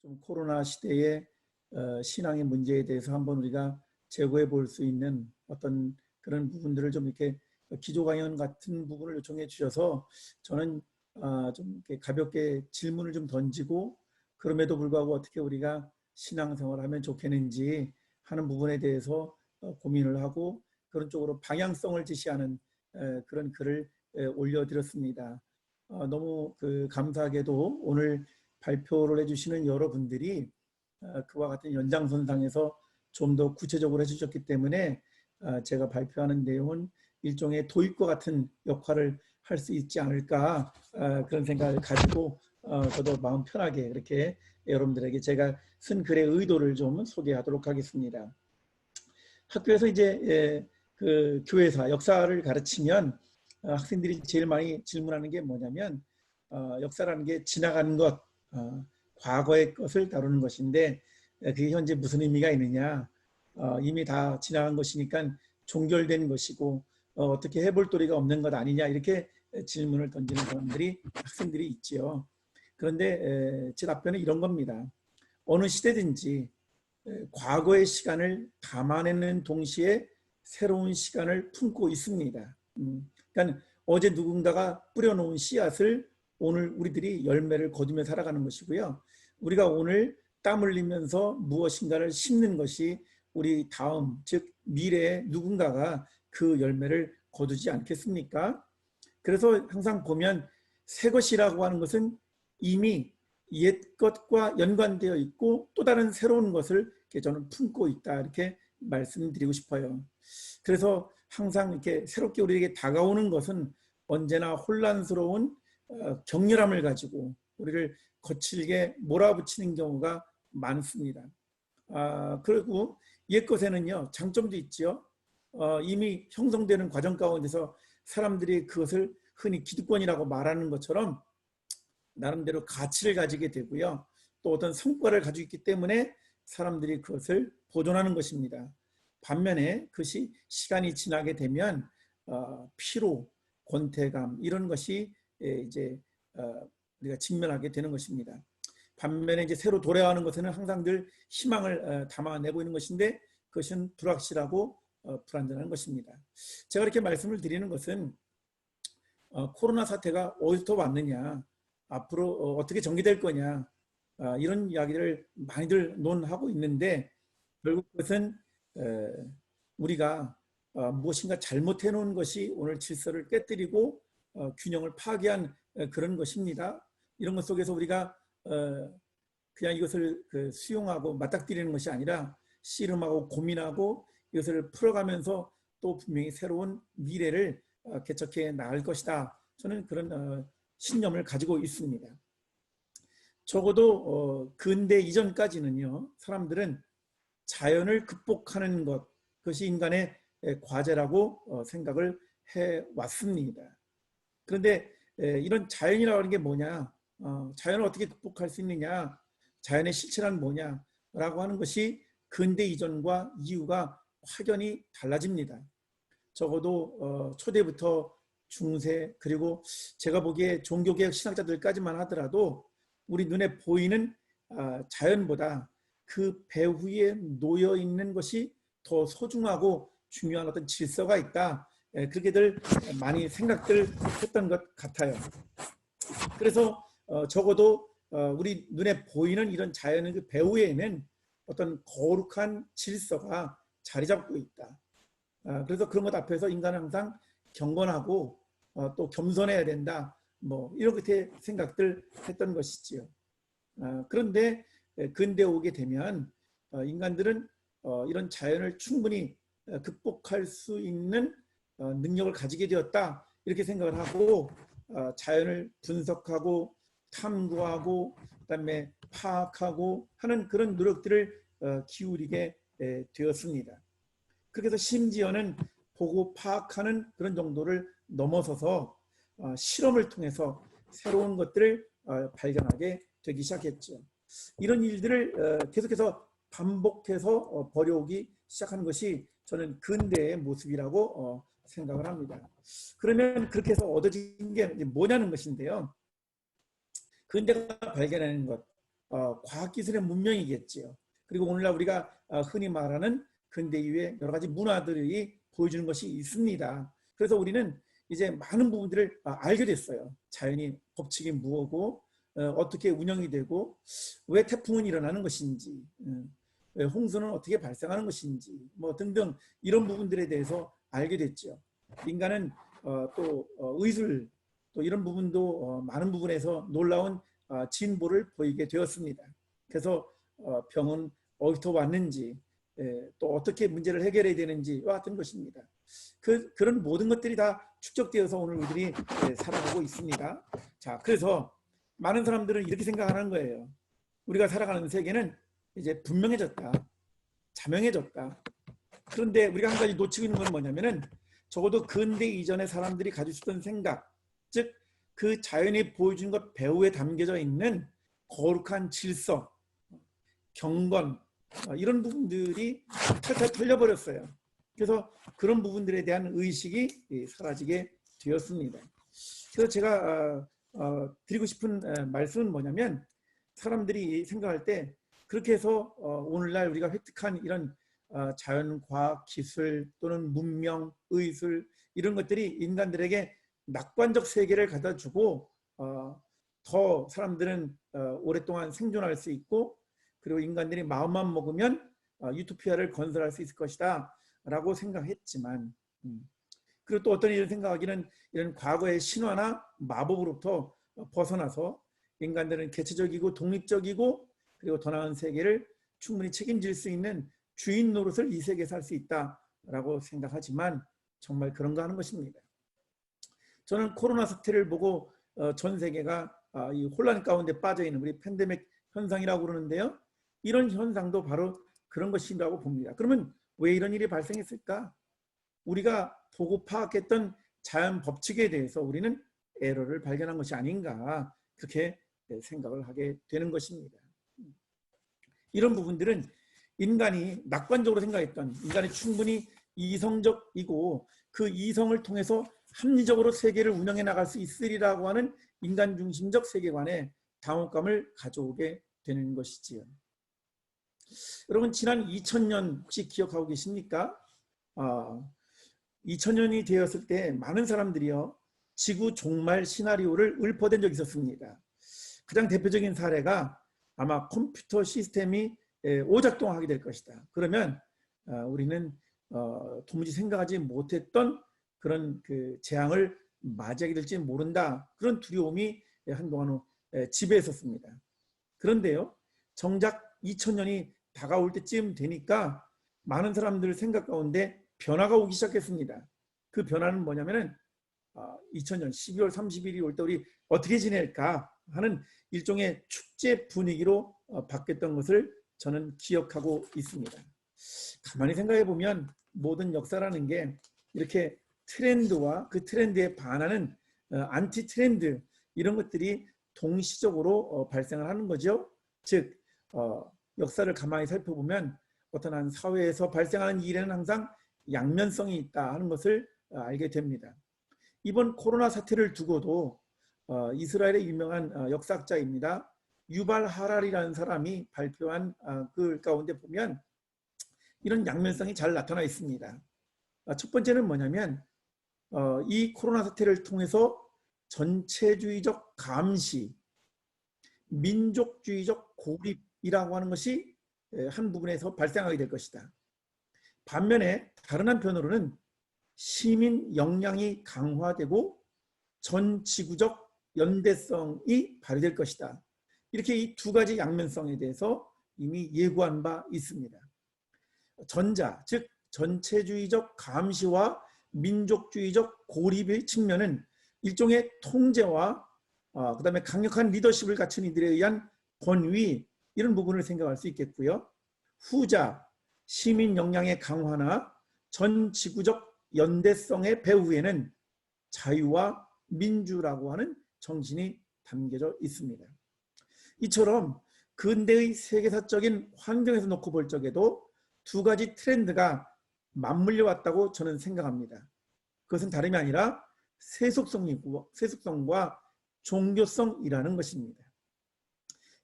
좀 코로나 시대의 신앙의 문제에 대해서 한번 우리가 재고해 볼 수 있는 어떤 그런 부분들을 좀 이렇게 기조 강연 같은 부분을 요청해 주셔서 저는 좀 이렇게 가볍게 질문을 좀 던지고 그럼에도 불구하고 어떻게 우리가 신앙생활을 하면 좋겠는지 하는 부분에 대해서 고민을 하고 그런 쪽으로 방향성을 제시하는 그런 글을 올려드렸습니다. 너무 감사하게도 오늘 발표를 해주시는 여러분들이 그와 같은 연장선상에서 좀 더 구체적으로 해주셨기 때문에 제가 발표하는 내용은 일종의 도입과 같은 역할을 할 수 있지 않을까 그런 생각을 가지고 저도 마음 편하게 이렇게 여러분들에게 제가 쓴 글의 의도를 좀 소개하도록 하겠습니다. 학교에서 이제 그 교회사 역사를 가르치면 학생들이 제일 많이 질문하는 게 뭐냐면 역사라는 게 지나가는 것, 과거의 것을 다루는 것인데 그게 현재 무슨 의미가 있느냐, 이미 다 지나간 것이니까 종결된 것이고 어떻게 해볼 도리가 없는 것 아니냐 이렇게 질문을 던지는 사람들이 학생들이 있지요. 그런데 제 답변은 이런 겁니다. 어느 시대든지 과거의 시간을 담아내는 동시에 새로운 시간을 품고 있습니다. 그러니까 어제 누군가가 뿌려놓은 씨앗을 오늘 우리들이 열매를 거두며 살아가는 것이고요. 우리가 오늘 땀 흘리면서 무엇인가를 심는 것이 우리 다음, 즉 미래에 누군가가 그 열매를 거두지 않겠습니까? 그래서 항상 보면 새 것이라고 하는 것은 이미 옛 것과 연관되어 있고 또 다른 새로운 것을 저는 품고 있다 이렇게 말씀드리고 싶어요. 그래서 항상 이렇게 새롭게 우리에게 다가오는 것은 언제나 혼란스러운 격렬함을 가지고 우리를 거칠게 몰아붙이는 경우가 많습니다. 그리고 옛 것에는요 장점도 있죠. 이미 형성되는 과정 가운데서 사람들이 그것을 흔히 기득권이라고 말하는 것처럼 나름대로 가치를 가지게 되고요. 또 어떤 성과를 가지고 있기 때문에 사람들이 그것을 보존하는 것입니다. 반면에 그것이 시간이 지나게 되면 피로, 권태감 이런 것이 이제 우리가 직면하게 되는 것입니다. 반면에 이제 새로 도래하는 것에는 항상 늘 희망을 담아내고 있는 것인데 그것은 불확실하고 불안전한 것입니다. 제가 이렇게 말씀을 드리는 것은 코로나 사태가 어디서 왔느냐, 앞으로 어떻게 전개될 거냐 이런 이야기를 많이들 논하고 있는데 결국 그것은 우리가 무엇인가 잘못해 놓은 것이 오늘 질서를 깨뜨리고 균형을 파괴한 그런 것입니다. 이런 것 속에서 우리가 그냥 이것을 수용하고 맞닥뜨리는 것이 아니라 씨름하고 고민하고 이것을 풀어가면서 또 분명히 새로운 미래를 개척해 나갈 것이다. 저는 그런 신념을 가지고 있습니다. 적어도 근대 이전까지는요. 사람들은 자연을 극복하는 것, 그것이 인간의 과제라고 생각을 해왔습니다. 그런데 이런 자연이라고 하는 게 뭐냐, 자연을 어떻게 극복할 수 있느냐, 자연의 실체란 뭐냐라고 하는 것이 근대 이전과 이후가 확연히 달라집니다. 적어도 초대부터 중세 그리고 제가 보기에 종교개혁 신학자들까지만 하더라도 우리 눈에 보이는 자연보다 그 배후에 놓여 있는 것이 더 소중하고 중요한 어떤 질서가 있다. 그렇게들 많이 생각들 했던 것 같아요. 그래서 적어도 우리 눈에 보이는 이런 자연의 그 배후에는 어떤 거룩한 질서가 자리 잡고 있다. 그래서 그런 것 앞에서 인간은 항상 경건하고 또 겸손해야 된다. 뭐 이렇게 생각들 했던 것이지요. 그런데 근대 오게 되면 인간들은 이런 자연을 충분히 극복할 수 있는 능력을 가지게 되었다. 이렇게 생각을 하고 자연을 분석하고 탐구하고 그다음에 파악하고 하는 그런 노력들을 기울이게 되었습니다. 그렇게 해서 심지어는 보고 파악하는 그런 정도를 넘어서서 실험을 통해서 새로운 것들을 발견하게 되기 시작했죠. 이런 일들을 계속해서 반복해서 벌여오기 시작한 것이 저는 근대의 모습이라고 생각을 합니다. 그러면 그렇게 해서 얻어진 게 뭐냐는 것인데요. 근대가 발견하는 것, 과학기술의 문명이겠지요. 그리고 오늘날 우리가 흔히 말하는 근대 이후의 여러 가지 문화들이 보여주는 것이 있습니다. 그래서 우리는 이제 많은 부분들을 알게 됐어요. 자연이 법칙이 무엇고 어떻게 운영이 되고 왜 태풍은 일어나는 것인지 왜 홍수는 어떻게 발생하는 것인지 뭐 등등 이런 부분들에 대해서 알게 됐죠. 인간은 또 의술 또 이런 부분도 많은 부분에서 놀라운 진보를 보이게 되었습니다. 그래서 병은 어디서 왔는지 또 어떻게 문제를 해결해야 되는지와 같은 것입니다. 그런 모든 것들이 다 축적되어서 오늘 우리들이 살아가고 있습니다. 자, 그래서 많은 사람들은 이렇게 생각하는 거예요. 우리가 살아가는 세계는 이제 분명해졌다, 자명해졌다. 그런데 우리가 한 가지 놓치고 있는 건 뭐냐면은 적어도 근대 이전의 사람들이 가지고 있었던 생각, 즉 그 자연이 보여준 것 배후에 담겨져 있는 거룩한 질서, 경건 이런 부분들이 탈탈 털려버렸어요. 그래서 그런 부분들에 대한 의식이 사라지게 되었습니다. 그래서 제가 드리고 싶은 말씀은 뭐냐면 사람들이 생각할 때 그렇게 해서 오늘날 우리가 획득한 이런 자연, 과학, 기술 또는 문명, 의술 이런 것들이 인간들에게 낙관적 세계를 갖다 주고 더 사람들은 오랫동안 생존할 수 있고 그리고 인간들이 마음만 먹으면 유토피아를 건설할 수 있을 것이다 라고 생각했지만 그리고 또 어떤 이런 생각하기는 이런 과거의 신화나 마법으로부터 벗어나서 인간들은 개체적이고 독립적이고 그리고 더 나은 세계를 충분히 책임질 수 있는 주인 노릇을 이 세계에서 할 수 있다라고 생각하지만 정말 그런가 하는 것입니다. 저는 코로나 사태를 보고 전 세계가 이 혼란 가운데 빠져있는 우리 팬데믹 현상이라고 그러는데요. 이런 현상도 바로 그런 것이라고 봅니다. 그러면 왜 이런 일이 발생했을까? 우리가 보고 파악했던 자연 법칙에 대해서 우리는 에러를 발견한 것이 아닌가 그렇게 생각을 하게 되는 것입니다. 이런 부분들은 인간이 낙관적으로 생각했던 인간이 충분히 이성적이고 그 이성을 통해서 합리적으로 세계를 운영해 나갈 수 있으리라고 하는 인간 중심적 세계관에 당혹감을 가져오게 되는 것이지요. 여러분 지난 2000년 혹시 기억하고 계십니까? 2000년이 되었을 때 많은 사람들이요 지구 종말 시나리오를 읊어댄 적이 있었습니다. 가장 대표적인 사례가 아마 컴퓨터 시스템이 오작동하게 될 것이다. 그러면 우리는 도무지 생각하지 못했던 그런 그 재앙을 맞이하게 될지 모른다. 그런 두려움이 한동안 지배했었습니다. 그런데요, 정작 2000년이 다가올 때쯤 되니까 많은 사람들 생각 가운데 변화가 오기 시작했습니다. 그 변화는 뭐냐면은 2000년 12월 30일이 올 때 우리 어떻게 지낼까 하는 일종의 축제 분위기로 바뀌었던 것을 저는 기억하고 있습니다. 가만히 생각해 보면 모든 역사라는 게 이렇게 트렌드와 그 트렌드에 반하는 안티 트렌드 이런 것들이 동시적으로 발생을 하는 거죠. 즉 역사를 가만히 살펴보면 어떤 한 사회에서 발생하는 일에는 항상 양면성이 있다 하는 것을 알게 됩니다. 이번 코로나 사태를 두고도 이스라엘의 유명한 역사학자입니다. 유발 하랄이라는 사람이 발표한 글 가운데 보면 이런 양면성이 잘 나타나 있습니다. 첫 번째는 뭐냐면 이 코로나 사태를 통해서 전체주의적 감시, 민족주의적 고립이라고 하는 것이 한 부분에서 발생하게 될 것이다. 반면에 다른 한편으로는 시민 역량이 강화되고 전 지구적 연대성이 발휘될 것이다. 이렇게 이 두 가지 양면성에 대해서 이미 예고한 바 있습니다. 전자, 즉 전체주의적 감시와 민족주의적 고립의 측면은 일종의 통제와 그다음에 강력한 리더십을 갖춘 이들에 의한 권위 이런 부분을 생각할 수 있겠고요. 후자, 시민 역량의 강화나 전 지구적 연대성의 배후에는 자유와 민주라고 하는 정신이 담겨져 있습니다. 이처럼 근대의 세계사적인 환경에서 놓고 볼 적에도 두 가지 트렌드가 맞물려 왔다고 저는 생각합니다. 그것은 다름이 아니라 세속성과 종교성이라는 것입니다.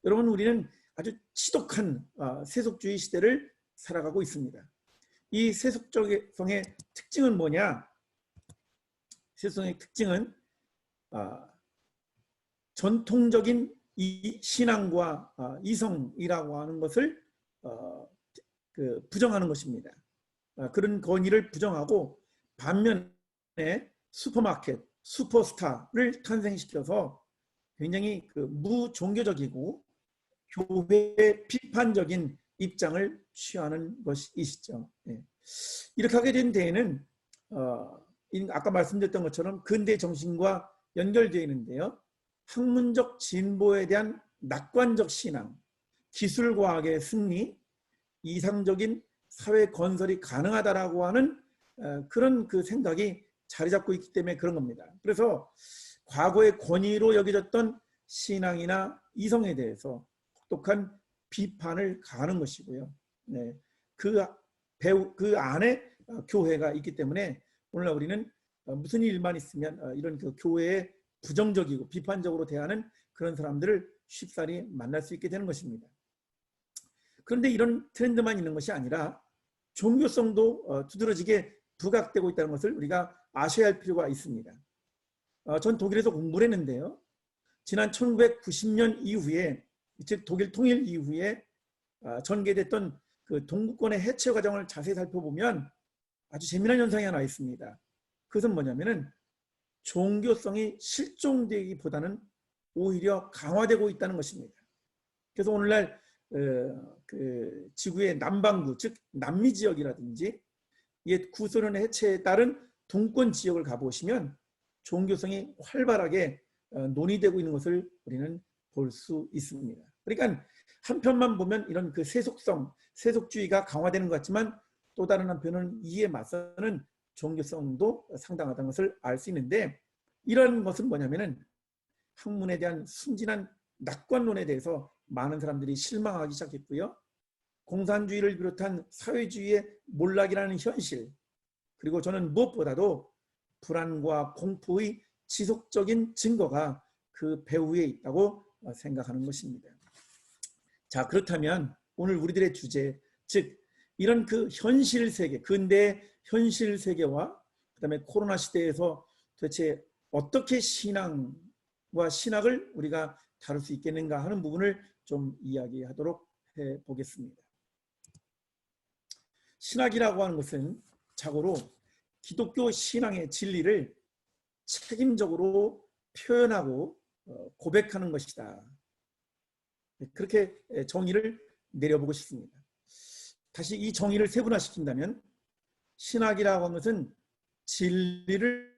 여러분 우리는 아주 지독한 세속주의 시대를 살아가고 있습니다. 이 세속적성의 특징은 뭐냐? 세속성의 특징은 전통적인 이 신앙과 이성이라고 하는 것을 부정하는 것입니다. 그런 권위를 부정하고 반면에 슈퍼마켓, 슈퍼스타를 탄생시켜서 굉장히 무종교적이고 교회 비판적인 입장을 취하는 것이시죠. 이렇게 하게 된 데에는 아까 말씀드렸던 것처럼 근대 정신과 연결되어 있는데요. 학문적 진보에 대한 낙관적 신앙, 기술과학의 승리, 이상적인 사회 건설이 가능하다라고 하는 그런 생각이 자리 잡고 있기 때문에 그런 겁니다. 그래서 과거의 권위로 여겨졌던 신앙이나 이성에 대해서 혹독한 비판을 가하는 것이고요. 그 안에 교회가 있기 때문에 오늘날 우리는 무슨 일만 있으면 이런 교회에 부정적이고 비판적으로 대하는 그런 사람들을 쉽사리 만날 수 있게 되는 것입니다. 그런데 이런 트렌드만 있는 것이 아니라 종교성도 두드러지게 부각되고 있다는 것을 우리가 아셔야 할 필요가 있습니다. 전 독일에서 공부를 했는데요. 지난 1990년 이후에, 즉 독일 통일 이후에 전개됐던 그 동구권의 해체 과정을 자세히 살펴보면 아주 재미난 현상이 하나 있습니다. 그것은 뭐냐면은 종교성이 실종되기보다는 오히려 강화되고 있다는 것입니다. 그래서 오늘날 지구의 남반구, 즉 남미 지역이라든지 옛 구소련의 해체에 따른 동권 지역을 가보시면 종교성이 활발하게 논의되고 있는 것을 우리는 볼 수 있습니다. 그러니까 한편만 보면 이런 세속성, 세속주의가 강화되는 것 같지만 또 다른 한편은 이에 맞서는 종교성도 상당하다는 것을 알 수 있는데, 이런 것은 뭐냐면은 학문에 대한 순진한 낙관론에 대해서 많은 사람들이 실망하기 시작했고요. 공산주의를 비롯한 사회주의의 몰락이라는 현실, 그리고 저는 무엇보다도 불안과 공포의 지속적인 증거가 그 배후에 있다고 생각하는 것입니다. 자, 그렇다면 오늘 우리들의 주제, 즉 이런 현실 세계, 근대 현실 세계와 그다음에 코로나 시대에서 도대체 어떻게 신앙과 신학을 우리가 다룰 수 있겠는가 하는 부분을 좀 이야기하도록 해보겠습니다. 신학이라고 하는 것은 자고로 기독교 신앙의 진리를 책임적으로 표현하고 고백하는 것이다. 그렇게 정의를 내려보고 싶습니다. 다시 이 정의를 세분화시킨다면 신학이라고 하는 것은 진리를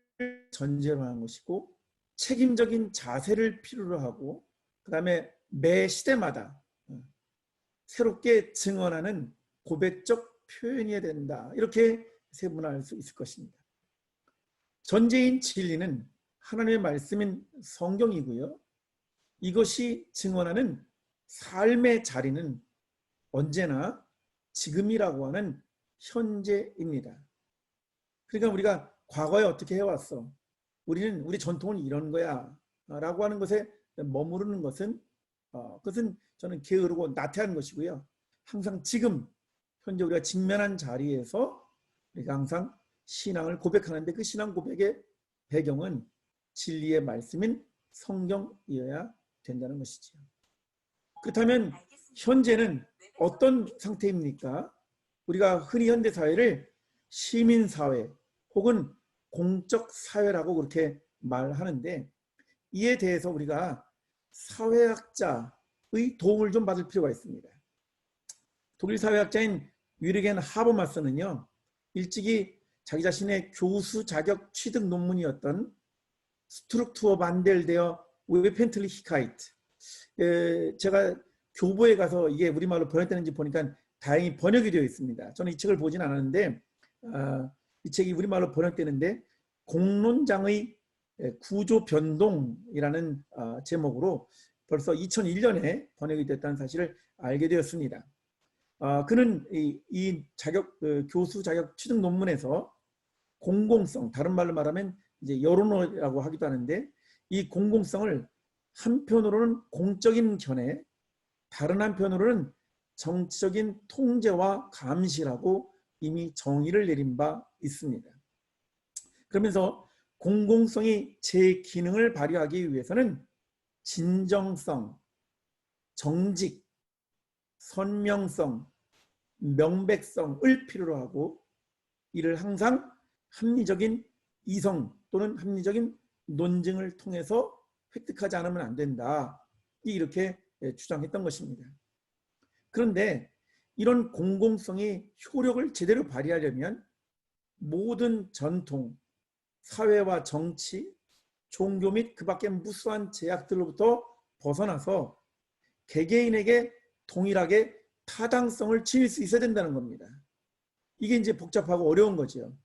전제로 하는 것이고 책임적인 자세를 필요로 하고 그 다음에 매 시대마다 새롭게 증언하는 고백적 표현이어야 된다. 이렇게 세분화할 수 있을 것입니다. 전제인 진리는 하나님의 말씀인 성경이고요. 이것이 증언하는 삶의 자리는 언제나 지금이라고 하는 현재입니다. 그러니까 우리가 과거에 어떻게 해왔어? 우리 전통은 이런 거야 라고 하는 것에 머무르는 것은 그것은 저는 게으르고 나태한 것이고요. 항상 지금 현재 우리가 직면한 자리에서 우리가 항상 신앙을 고백하는데 그 신앙 고백의 배경은 진리의 말씀인 성경이어야 된다는 것이죠. 그렇다면 현재는 어떤 상태입니까? 우리가 흔히 현대사회를 시민사회 혹은 공적사회라고 그렇게 말하는데, 이에 대해서 우리가 사회학자의 도움을 좀 받을 필요가 있습니다. 독일 사회학자인 위르겐 하버마스는요, 일찍이 자기 자신의 교수 자격 취득 논문이었던 스트룩투어 반델데어 웨펜틀리히카이트, 제가 교보에 가서 이게 우리말로 번역되는지 보니까 다행히 번역이 되어 있습니다. 저는 이 책을 보진 않았는데 이 책이 우리말로 번역되는데 공론장의 구조 변동이라는 제목으로 벌써 2001년에 번역이 됐다는 사실을 알게 되었습니다. 그는 이 교수 자격 취득 논문에서 공공성, 다른 말로 말하면 이제 여론이라고 하기도 하는데, 이 공공성을 한편으로는 공적인 견해, 다른 한편으로는 정치적인 통제와 감시라고 이미 정의를 내린 바 있습니다. 그러면서 공공성이 제 기능을 발휘하기 위해서는 진정성, 정직, 선명성, 명백성을 필요로 하고 이를 항상 합리적인 이성 또는 합리적인 논증을 통해서 획득하지 않으면 안 된다. 이렇게 주장했던 것입니다. 그런데 이런 공공성이 효력을 제대로 발휘하려면 모든 전통, 사회와 정치, 종교 및 그 밖의 무수한 제약들로부터 벗어나서 개개인에게 동일하게 타당성을 지닐 수 있어야 된다는 겁니다. 이게 이제 복잡하고 어려운 거죠.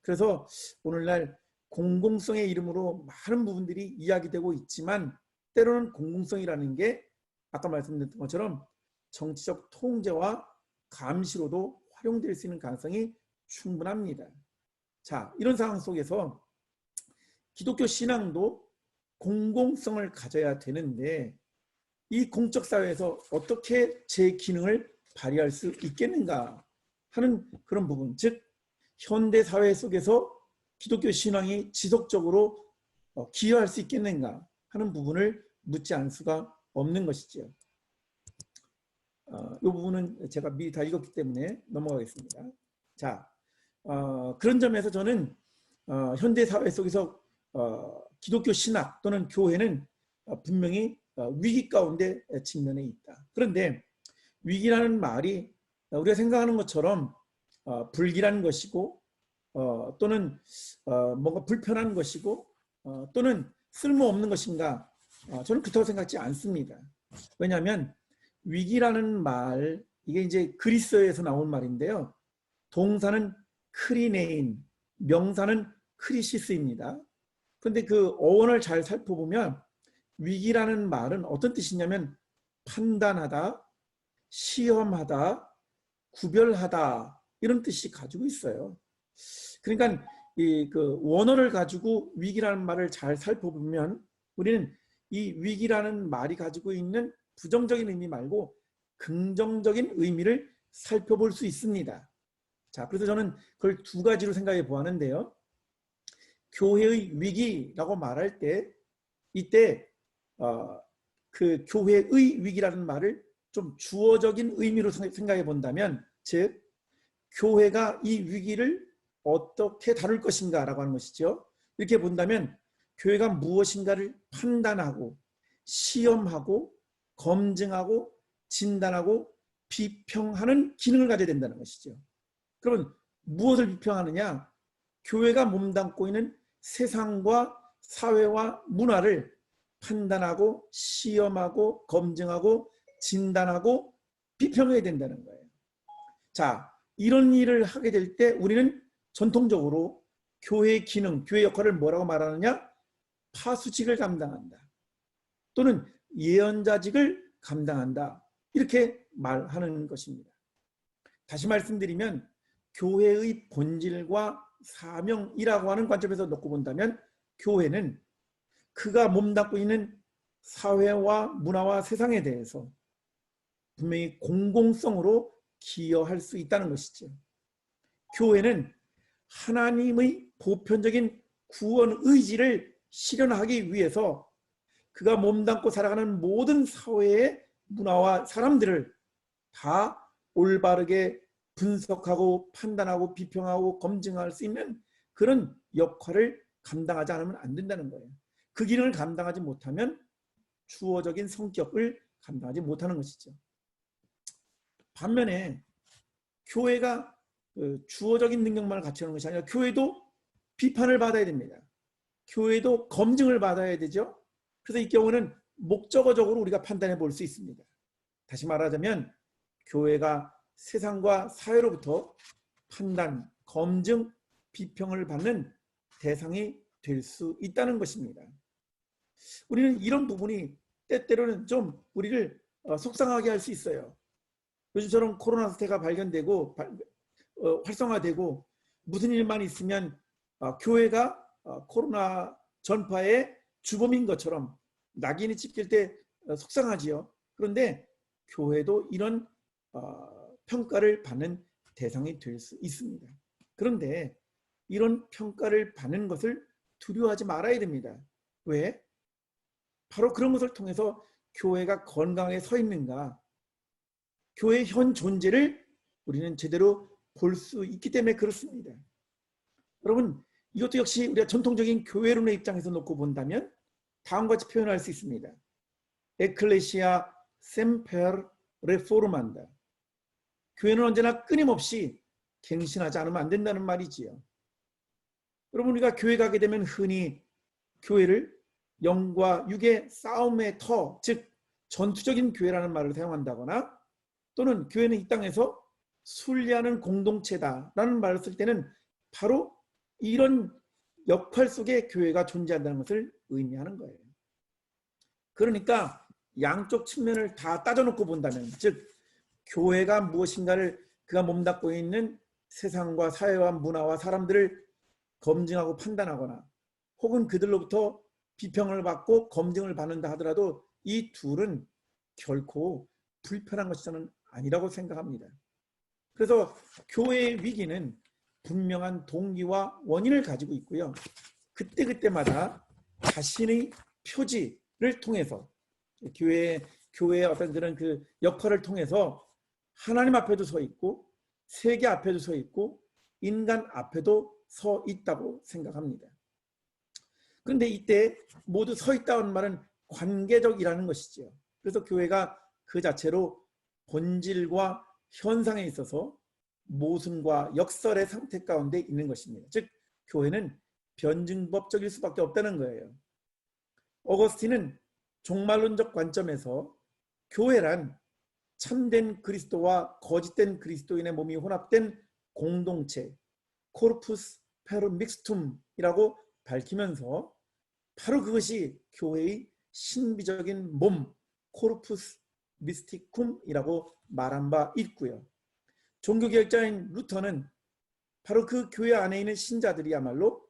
그래서 오늘날 공공성의 이름으로 많은 부분들이 이야기되고 있지만 때로는 공공성이라는 게 아까 말씀드렸던 것처럼 정치적 통제와 감시로도 활용될 수 있는 가능성이 충분합니다. 자, 이런 상황 속에서 기독교 신앙도 공공성을 가져야 되는데 이 공적 사회에서 어떻게 제 기능을 발휘할 수 있겠는가 하는 그런 부분, 즉 현대 사회 속에서 기독교 신앙이 지속적으로 기여할 수 있겠는가 하는 부분을 묻지 않을 수가 없는 것이죠. 이 부분은 제가 미리 다 읽었기 때문에 넘어가겠습니다. 자, 그런 점에서 저는 현대 사회 속에서 기독교 신학 또는 교회는 분명히 위기 가운데 직면해 있다. 그런데 위기라는 말이 우리가 생각하는 것처럼 불길한 것이고 또는 뭔가 불편한 것이고 또는 쓸모없는 것인가, 저는 그렇다고 생각하지 않습니다. 왜냐하면 위기라는 말, 이게 이제 그리스어에서 나온 말인데요. 동사는 크리네인, 명사는 크리시스입니다. 그런데 그 어원을 잘 살펴보면 위기라는 말은 어떤 뜻이냐면 판단하다, 시험하다, 구별하다 이런 뜻이 가지고 있어요. 그러니까 그 원어를 가지고 위기라는 말을 잘 살펴보면 우리는 이 위기라는 말이 가지고 있는 부정적인 의미 말고 긍정적인 의미를 살펴볼 수 있습니다. 자, 그래서 저는 그걸 두 가지로 생각해 보았는데요. 교회의 위기라고 말할 때 이때 그 교회의 위기라는 말을 좀 주어적인 의미로 생각해 본다면, 즉 교회가 이 위기를 어떻게 다룰 것인가 라고 하는 것이죠. 이렇게 본다면 교회가 무엇인가를 판단하고 시험하고 검증하고 진단하고 비평하는 기능을 가져야 된다는 것이죠. 그러면 무엇을 비평하느냐? 교회가 몸담고 있는 세상과 사회와 문화를 판단하고 시험하고 검증하고 진단하고 비평해야 된다는 거예요. 자, 이런 일을 하게 될 때 우리는 전통적으로 교회의 기능, 교회 역할을 뭐라고 말하느냐? 파수직을 감당한다. 또는 예언자직을 감당한다. 이렇게 말하는 것입니다. 다시 말씀드리면 교회의 본질과 사명이라고 하는 관점에서 놓고 본다면 교회는 그가 몸담고 있는 사회와 문화와 세상에 대해서 분명히 공공성으로 기여할 수 있다는 것이죠. 교회는 하나님의 보편적인 구원 의지를 실현하기 위해서 그가 몸담고 살아가는 모든 사회의 문화와 사람들을 다 올바르게 분석하고 판단하고 비평하고 검증할 수 있는 그런 역할을 감당하지 않으면 안 된다는 거예요. 그 기능을 감당하지 못하면 주어적인 성격을 감당하지 못하는 것이죠. 반면에 교회가 주어적인 능력만을 갖추는 것이 아니라 교회도 비판을 받아야 됩니다. 교회도 검증을 받아야 되죠. 그래서 이 경우는 목적어적으로 우리가 판단해 볼 수 있습니다. 다시 말하자면 교회가 세상과 사회로부터 판단, 검증, 비평을 받는 대상이 될 수 있다는 것입니다. 우리는 이런 부분이 때때로는 좀 우리를 속상하게 할 수 있어요. 요즘처럼 코로나 사태가 발견되고 활성화되고 무슨 일만 있으면 교회가 코로나 전파의 주범인 것처럼 낙인이 찍힐 때 속상하지요. 그런데 교회도 이런 평가를 받는 대상이 될 수 있습니다. 그런데 이런 평가를 받는 것을 두려워하지 말아야 됩니다. 왜? 바로 그런 것을 통해서 교회가 건강하게 서 있는가, 교회의 현 존재를 우리는 제대로 볼 수 있기 때문에 그렇습니다. 여러분, 이것도 역시 우리가 전통적인 교회론의 입장에서 놓고 본다면 다음과 같이 표현할 수 있습니다. 에클레시아 셈페르 레포르만다. 교회는 언제나 끊임없이 갱신하지 않으면 안 된다는 말이지요. 여러분, 우리가 교회 가게 되면 흔히 교회를 영과 육의 싸움의 터, 즉 전투적인 교회라는 말을 사용한다거나, 또는 교회는 이 땅에서 순리하는 공동체다라는 말을 쓸 때는 바로 이런 역할 속에 교회가 존재한다는 것을 의미하는 거예요. 그러니까 양쪽 측면을 다 따져놓고 본다면, 즉 교회가 무엇인가를 그가 몸담고 있는 세상과 사회와 문화와 사람들을 검증하고 판단하거나, 혹은 그들로부터 비평을 받고 검증을 받는다 하더라도 이 둘은 결코 불편한 것이 저는 아니라고 생각합니다. 그래서 교회의 위기는 분명한 동기와 원인을 가지고 있고요. 그때그때마다 자신의 표지를 통해서 교회의 어떤 그런 그 역할을 통해서 하나님 앞에도 서 있고 세계 앞에도 서 있고 인간 앞에도 서 있다고 생각합니다. 그런데 이때 모두 서 있다는 말은 관계적이라는 것이죠. 그래서 교회가 그 자체로 본질과 현상에 있어서 모순과 역설의 상태 가운데 있는 것입니다. 즉 교회는 변증법적일 수밖에 없다는 거예요. 어거스틴은 종말론적 관점에서 교회란 참된 그리스도와 거짓된 그리스도인의 몸이 혼합된 공동체, 코르푸스 페르 믹스툼이라고 밝히면서 바로 그것이 교회의 신비적인 몸, 코르푸스 미스티쿰이라고 말한 바 있고요. 종교개혁자인 루터는 바로 그 교회 안에 있는 신자들이야말로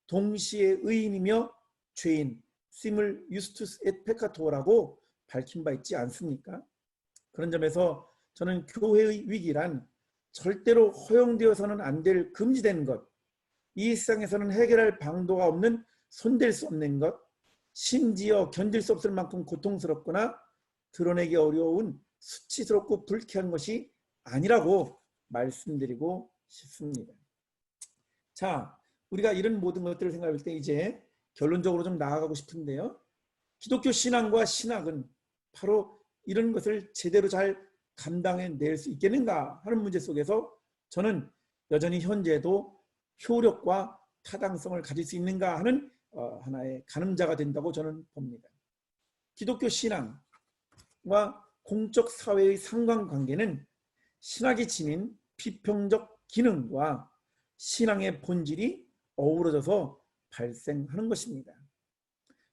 동시에 의인이며 죄인, 시물 유스투스 et 페카토라고 밝힌 바 있지 않습니까? 그런 점에서 저는 교회의 위기란 절대로 허용되어서는 안 될 금지된 것, 이 세상에서는 해결할 방도가 없는 손댈 수 없는 것, 심지어 견딜 수 없을 만큼 고통스럽거나 드러내기 어려운 수치스럽고 불쾌한 것이 아니라고 말씀드리고 싶습니다. 자, 우리가 이런 모든 것들을 생각할 때 이제 결론적으로 좀 나아가고 싶은데요. 기독교 신앙과 신학은 바로 이런 것을 제대로 잘 감당해낼 수 있겠는가 하는 문제 속에서 저는 여전히 현재도 효력과 타당성을 가질 수 있는가 하는 하나의 가늠자가 된다고 저는 봅니다. 기독교 신앙과 공적 사회의 상관관계는 신학이 지닌 비평적 기능과 신앙의 본질이 어우러져서 발생하는 것입니다.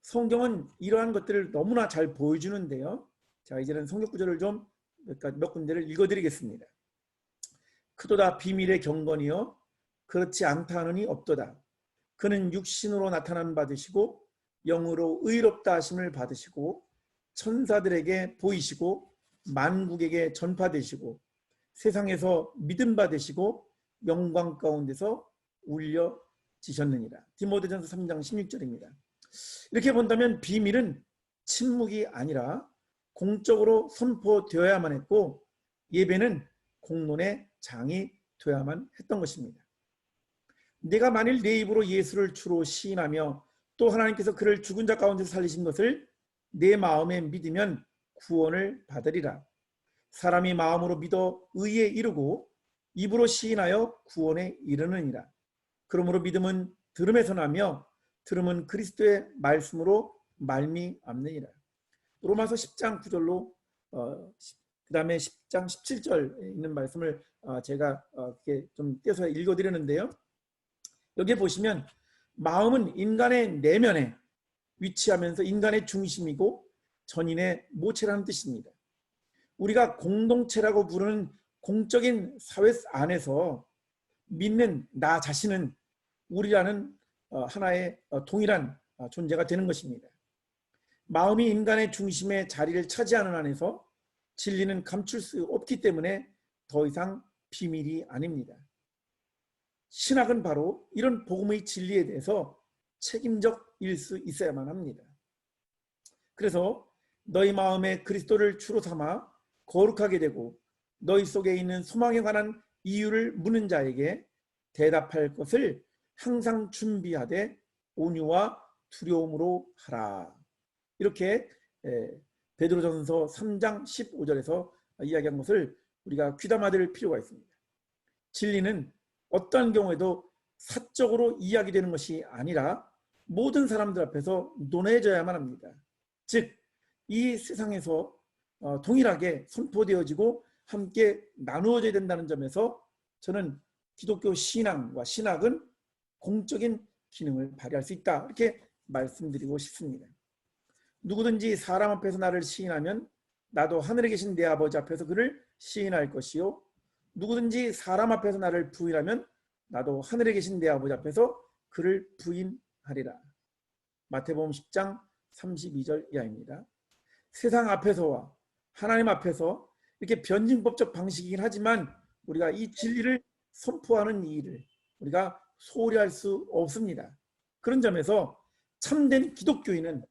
성경은 이러한 것들을 너무나 잘 보여주는데요. 자, 이제는 성경 구절을 좀 몇 군데를 읽어드리겠습니다. 그도다 비밀의 경건이요 그렇지 않다 하느니 없도다. 그는 육신으로 나타난 받으시고 영으로 의롭다 하심을 받으시고 천사들에게 보이시고 만국에게 전파되시고 세상에서 믿음 받으시고 영광 가운데서 울려지셨느니라. 디모데전서 3장 16절입니다. 이렇게 본다면 비밀은 침묵이 아니라 공적으로 선포되어야만 했고 예배는 공론의 장이 되어야만 했던 것입니다. 내가 만일 내 입으로 예수를 주로 시인하며 또 하나님께서 그를 죽은 자 가운데서 살리신 것을 내 마음에 믿으면 구원을 받으리라. 사람이 마음으로 믿어 의에 이르고 입으로 시인하여 구원에 이르느니라. 그러므로 믿음은 들음에서 나며 들음은 그리스도의 말씀으로 말미암느니라. 로마서 10장 9절로 그 다음에 10장 17절에 있는 말씀을 제가 이렇게 좀 떼서 읽어드렸는데요. 여기에 보시면 마음은 인간의 내면에 위치하면서 인간의 중심이고 전인의 모체라는 뜻입니다. 우리가 공동체라고 부르는 공적인 사회 안에서 믿는 나 자신은 우리라는 하나의 동일한 존재가 되는 것입니다. 마음이 인간의 중심의 자리를 차지하는 안에서 진리는 감출 수 없기 때문에 더 이상 비밀이 아닙니다. 신학은 바로 이런 복음의 진리에 대해서 책임적일 수 있어야만 합니다. 그래서 너희 마음에 그리스도를 주로 삼아 거룩하게 되고 너희 속에 있는 소망에 관한 이유를 묻는 자에게 대답할 것을 항상 준비하되 온유와 두려움으로 하라. 이렇게 베드로전서 3장 15절에서 이야기한 것을 우리가 귀담아 들을 필요가 있습니다. 진리는 어떠한 경우에도 사적으로 이야기되는 것이 아니라 모든 사람들 앞에서 논해져야만 합니다. 즉, 이 세상에서 동일하게 선포되어지고 함께 나누어져야 된다는 점에서 저는 기독교 신앙과 신학은 공적인 기능을 발휘할 수 있다, 이렇게 말씀드리고 싶습니다. 누구든지 사람 앞에서 나를 시인하면 나도 하늘에 계신 내 아버지 앞에서 그를 시인할 것이요, 누구든지 사람 앞에서 나를 부인하면 나도 하늘에 계신 내 아버지 앞에서 그를 부인하리라. 마태복음 10장 32절 이하입니다. 세상 앞에서와 하나님 앞에서 이렇게 변증법적 방식이긴 하지만 우리가 이 진리를 선포하는 이 일을 우리가 소홀히 할 수 없습니다. 그런 점에서 참된 기독교인은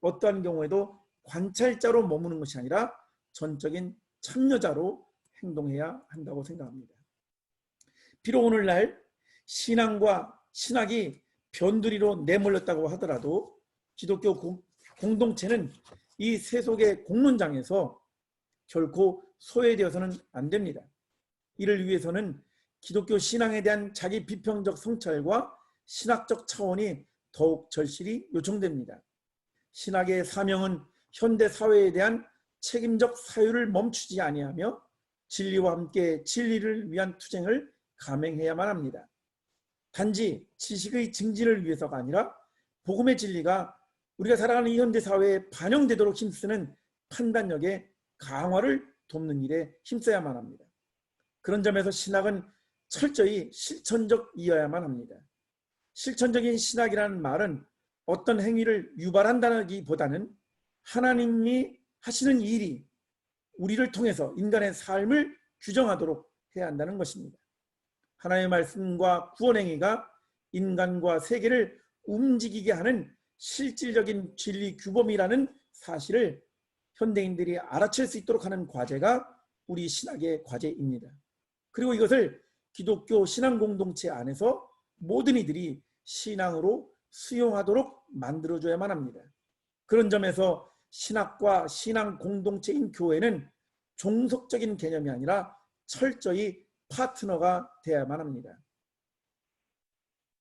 어떠한 경우에도 관찰자로 머무는 것이 아니라 전적인 참여자로 행동해야 한다고 생각합니다. 비록 오늘날 신앙과 신학이 변두리로 내몰렸다고 하더라도 기독교 공동체는 이 세속의 공론장에서 결코 소외되어서는 안 됩니다. 이를 위해서는 기독교 신앙에 대한 자기 비평적 성찰과 신학적 차원이 더욱 절실히 요청됩니다. 신학의 사명은 현대 사회에 대한 책임적 사유를 멈추지 아니하며 진리와 함께 진리를 위한 투쟁을 감행해야만 합니다. 단지 지식의 증진을 위해서가 아니라 복음의 진리가 우리가 살아가는 이 현대 사회에 반영되도록 힘쓰는 판단력의 강화를 돕는 일에 힘써야만 합니다. 그런 점에서 신학은 철저히 실천적이어야만 합니다. 실천적인 신학이라는 말은 어떤 행위를 유발한다기보다는 하나님이 하시는 일이 우리를 통해서 인간의 삶을 규정하도록 해야 한다는 것입니다. 하나님의 말씀과 구원 행위가 인간과 세계를 움직이게 하는 실질적인 진리 규범이라는 사실을 현대인들이 알아챌 수 있도록 하는 과제가 우리 신학의 과제입니다. 그리고 이것을 기독교 신앙 공동체 안에서 모든 이들이 신앙으로 수용하도록 만들어줘야만 합니다. 그런 점에서 신학과 신앙 공동체인 교회는 종속적인 개념이 아니라 철저히 파트너가 되어야만 합니다.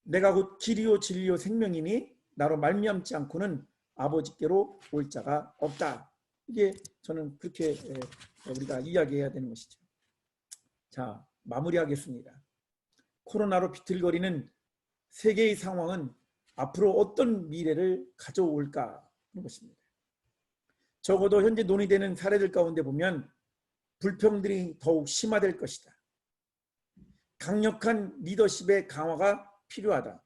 내가 곧 길이요 진리요 생명이니 나로 말미암지 않고는 아버지께로 올 자가 없다. 이게 저는 그렇게 우리가 이야기해야 되는 것이죠. 자, 마무리하겠습니다. 코로나로 비틀거리는 세계의 상황은 앞으로 어떤 미래를 가져올까 하는 것입니다. 적어도 현재 논의되는 사례들 가운데 보면 불평들이 더욱 심화될 것이다. 강력한 리더십의 강화가 필요하다.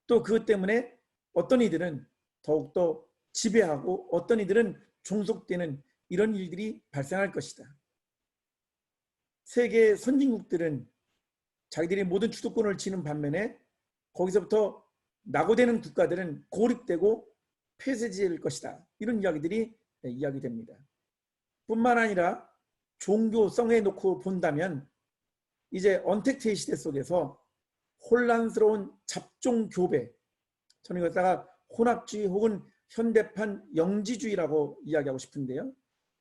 또 그것 때문에 어떤 이들은 더욱더 지배하고 어떤 이들은 종속되는 이런 일들이 발생할 것이다. 세계 선진국들은 자기들이 모든 주도권을 쥐는 반면에 거기서부터 낙오되는 국가들은 고립되고 폐쇄될 것이다. 이런 이야기들이 이야기됩니다. 뿐만 아니라 종교성에 놓고 본다면 이제 언택트의 시대 속에서 혼란스러운 잡종 교배, 저는 이것다가 혼합주의 혹은 현대판 영지주의라고 이야기하고 싶은데요.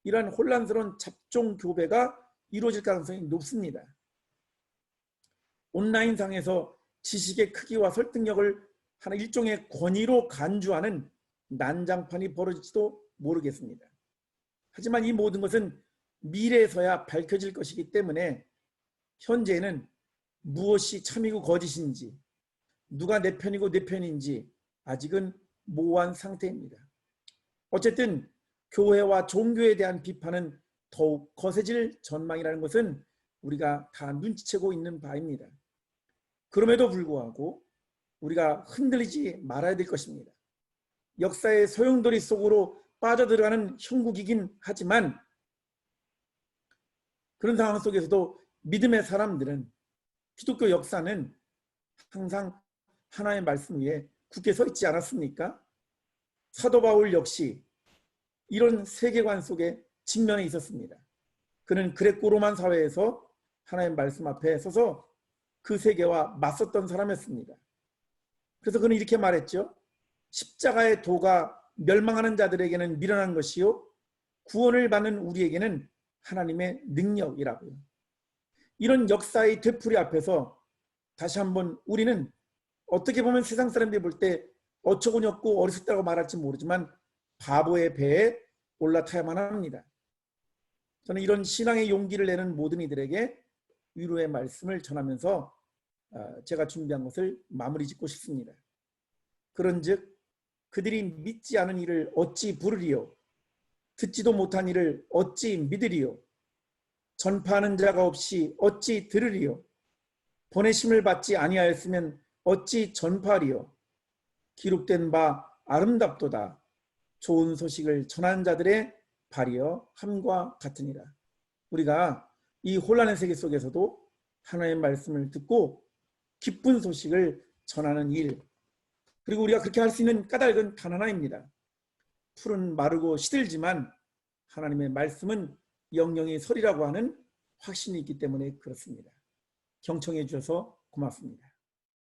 이러한 혼란스러운 잡종 교배가 이루어질 가능성이 높습니다. 온라인상에서 지식의 크기와 설득력을 하나 일종의 권위로 간주하는 난장판이 벌어질지도 모르겠습니다. 하지만 이 모든 것은 미래에서야 밝혀질 것이기 때문에 현재는 무엇이 참이고 거짓인지, 누가 내 편이고 내 편인지 아직은 모호한 상태입니다. 어쨌든 교회와 종교에 대한 비판은 더욱 거세질 전망이라는 것은 우리가 다 눈치채고 있는 바입니다. 그럼에도 불구하고 우리가 흔들리지 말아야 될 것입니다. 역사의 소용돌이 속으로 빠져들어가는 형국이긴 하지만 그런 상황 속에서도 믿음의 사람들은, 기독교 역사는 항상 하나의 말씀 위에 굳게 서 있지 않았습니까? 사도 바울 역시 이런 세계관 속에 직면해 있었습니다. 그는 그레코 로만 사회에서 하나님 말씀 앞에 서서 그 세계와 맞섰던 사람이었습니다. 그래서 그는 이렇게 말했죠. 십자가의 도가 멸망하는 자들에게는 미련한 것이요 구원을 받는 우리에게는 하나님의 능력이라고요. 이런 역사의 되풀이 앞에서 다시 한번 우리는 어떻게 보면 세상 사람들이 볼 때 어처구니 없고 어리석다고 말할지 모르지만 바보의 배에 올라타야만 합니다. 저는 이런 신앙의 용기를 내는 모든 이들에게 위로의 말씀을 전하면서 제가 준비한 것을 마무리 짓고 싶습니다. 그런즉 그들이 믿지 않은 이를 어찌 부르리요? 듣지도 못한 이를 어찌 믿으리요? 전파하는 자가 없이 어찌 들으리요? 보내심을 받지 아니하였으면 어찌 전파하리요? 기록된 바 아름답도다. 좋은 소식을 전하는 자들의 발이여 함과 같으니라. 우리가 이 혼란의 세계 속에서도 하나님의 말씀을 듣고 기쁜 소식을 전하는 일, 그리고 우리가 그렇게 할 수 있는 까닭은 단 하나입니다. 풀은 마르고 시들지만 하나님의 말씀은 영영이 서리라고 하는 확신이 있기 때문에 그렇습니다. 경청해 주셔서 고맙습니다.